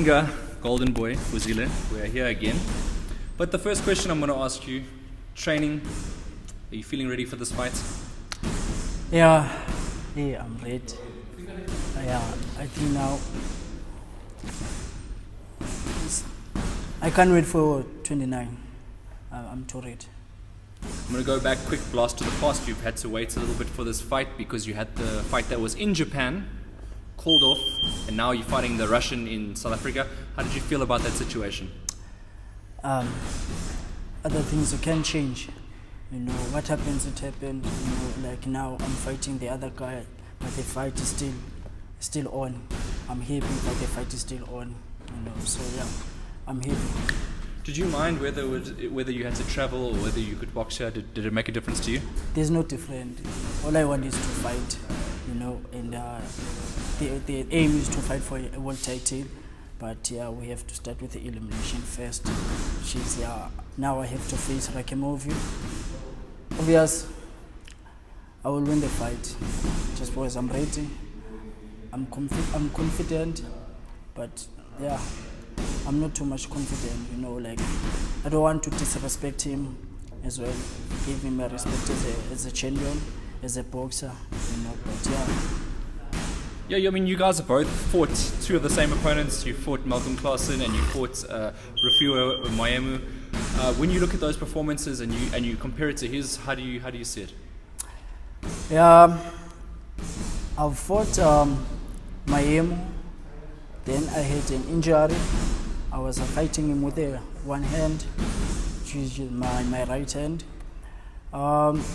AZINGA Golden Boy Fuzile. We're here again. But the first question I'm going to ask you, training, are you feeling ready for this fight? Yeah, I'm ready. I think now I can't wait for 29. I'm too ready. I'm going to go back, quick blast to the past. You've had to wait a little bit for this fight because you had the fight that was in Japan, called off, and now you're fighting the Russian in South Africa. How did you feel about that situation? Other things you can change. You know, what happens, it happened. You know, like now I'm fighting the other guy, but the fight is still on. I'm happy that the fight is still on. You know, so yeah, I'm happy. Did you mind whether you had to travel or whether you could box here? Did it make a difference to you? There's no difference. All I want is to fight, you know, and the aim is to fight for a world title. But yeah, we have to start with the elimination first. Which is, now I have to face Rakhimov. Obvious, I will win the fight. Just because I'm ready. I'm confident, but yeah, I'm not too much confident, you know, like, I don't want to disrespect him as well, give him a respect as a champion, as a boxer, you know, but yeah. Yeah, I mean, you guys have both fought two of the same opponents. You fought Malcolm Claassen and you fought Rafua Mayemu. When you look at those performances and you compare it to his, how do you see it? Yeah, I've fought Mayemu, then I had an injury. I was fighting him with one hand, which is my right hand.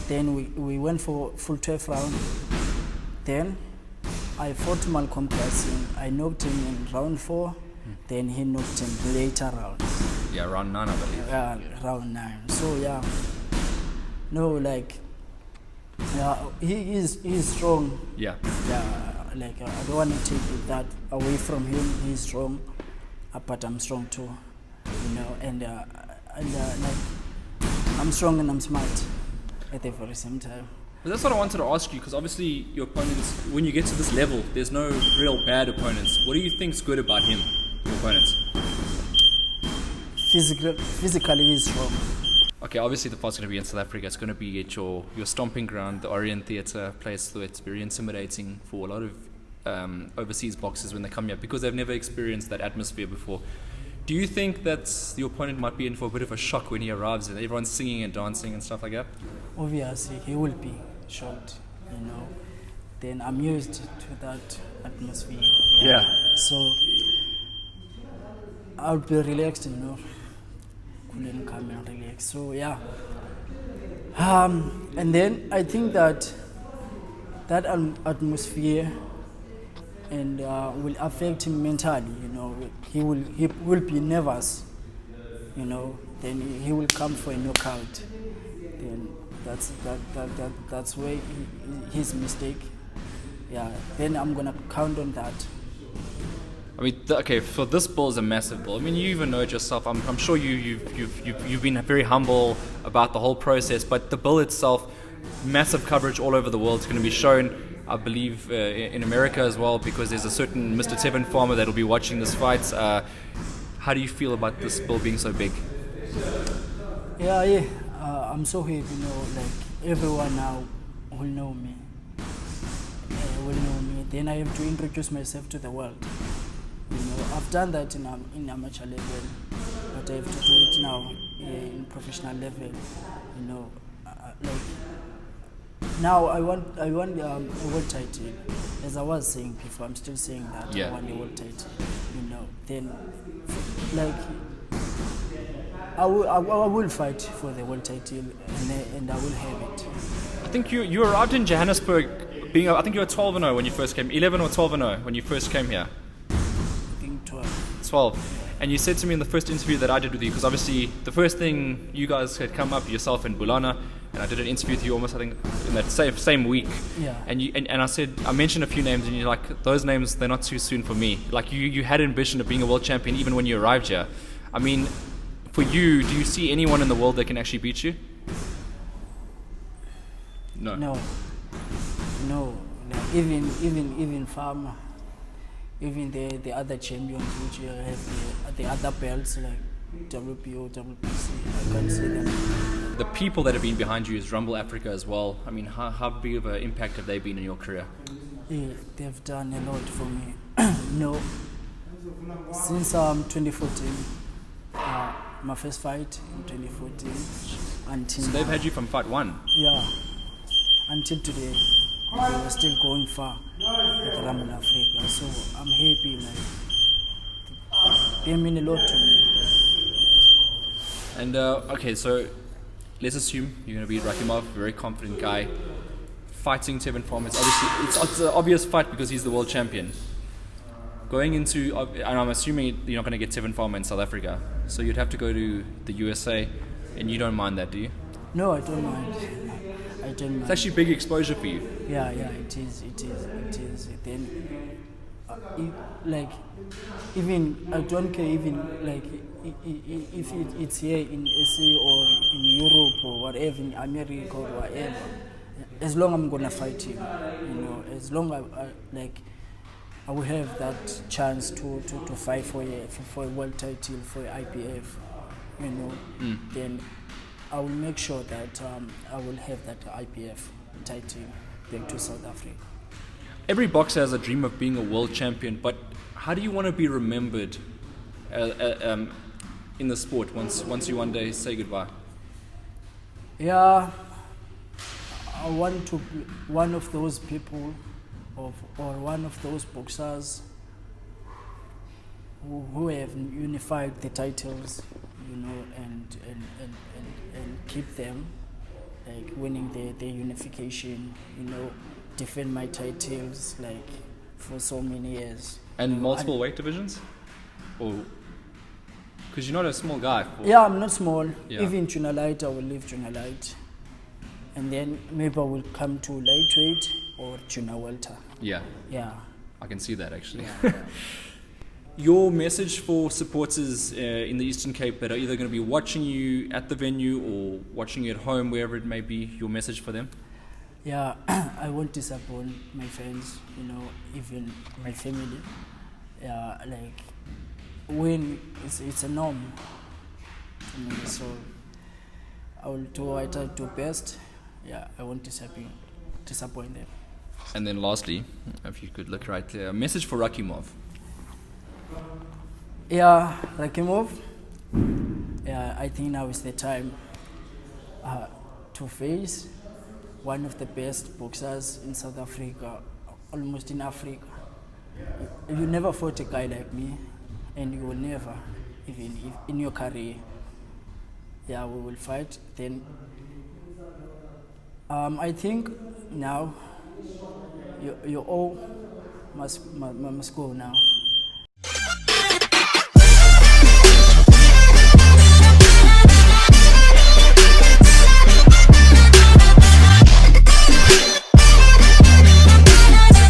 Then we went for full 12 round. Then I fought Malcolm Claassen. I knocked him in round 4. Then he knocked him later round. Yeah, round 9, I believe. Yeah, round 9. So yeah, no, like, yeah, he is strong. Yeah. Yeah, like, I don't want to take that away from him. He's strong, but I'm strong too, you know, and like, I'm strong and I'm smart at the very same time. But that's what I wanted to ask you, because obviously your opponents, when you get to this level, there's no real bad opponents. What do you think's good about him, your opponents? Physically, he's strong. Okay, obviously the fight's going to be in South Africa. It's going to be at your stomping ground, the Orient Theatre, place, so it's very intimidating for a lot of overseas boxers when they come here because they've never experienced that atmosphere before. Do you think that the opponent might be in for a bit of a shock when he arrives and everyone's singing and dancing and stuff like that? Obviously, he will be shocked, you know. Then I'm used to that atmosphere. Yeah. So I'll be relaxed, you know. Couldn't come and relax. So yeah. And then I think that atmosphere and will affect him mentally, you know. He will be nervous, you know. Then he will come for a knockout. Then that's where his mistake. Yeah. Then I'm gonna count on that. I mean, okay, so this bull is a massive bull. I mean, you even know it yourself. I'm sure you've been very humble about the whole process, but the bull itself, massive coverage all over the world. It's going to be shown, I believe, in America as well, because there's a certain Mr. Tevin farmer that will be watching this fight. How do you feel about this bull being so big? Yeah. I'm so happy, you know, like, everyone now will know me. Then I have to introduce myself to the world. You know, I've done that in amateur level, but I have to do it now in professional level. You know, like, now I want a world title. As I was saying before, I'm still saying that. Yeah. I want a world title. You know, then, like, I will fight for the world title, and I will have it. I think you arrived in Johannesburg I think you were 12-0 when you first came, 11 or 12-0 when you first came here. I think 12. 12. And you said to me in the first interview that I did with you, because obviously the first thing you guys had come up, yourself and Bulana, and I did an interview with you almost, I think, in that same week. Yeah. And I mentioned a few names, and you're like, those names, they're not too soon for me. Like, you had ambition of being a world champion even when you arrived here. I mean, for you, do you see anyone in the world that can actually beat you? No. Like, even farmer, even the other champions which have the other belts like WPO, WPC, I can't see them. The people that have been behind you is Rumble Africa as well. I mean, how big of an impact have they been in your career? Yeah, they've done a lot for me. Since 2014, my first fight in 2014 until So they've now. had you from fight one. Yeah, until today, they were still going far with Rumble Africa. So I'm happy, like, they mean a lot to me. And okay, so let's assume you're going to beat Rakhimov, very confident guy, fighting Tevin Farm. It's an obvious fight because he's the world champion. Going into, and I'm assuming you're not going to get Tevin Farm in South Africa, so you'd have to go to the USA, and you don't mind that, do you? No, I don't mind. I don't mind. It's actually big exposure for you. Yeah, it is. Then, like, even I don't care. Even like, if it's here in SA or in Europe or whatever, in America or whatever, as long I'm gonna fight him, as long I will have that chance to fight for a world title, for IPF, then I will make sure that I will have that IPF title back to South Africa. Every boxer has a dream of being a world champion, but how do you want to be remembered in the sport once you one day say goodbye? Yeah, I want to be one of those people or one of those boxers who have unified the titles, and keep them, like winning the unification, defend my titles like for so many years. And multiple weight divisions? Or because you're not a small guy. Yeah, I'm not small. Yeah. Even junior light, I will leave junior light, and then maybe I will come to lightweight or junior welter. Yeah. Yeah. I can see that actually. Yeah. Your message for supporters in the Eastern Cape that are either going to be watching you at the venue or watching you at home, wherever it may be, your message for them? Yeah, I won't disappoint my friends, even my family. Yeah, like, win, it's a norm. So I will do what I do best. Yeah, I won't disappoint them. And then lastly, if you could look right there, a message for Rakhimov. Yeah, Rakhimov. Yeah, I think now is the time to face one of the best boxers in South Africa, almost in Africa. You never fought a guy like me, and you will never, even if in your career. Yeah, we will fight. Then I think now you all must go now.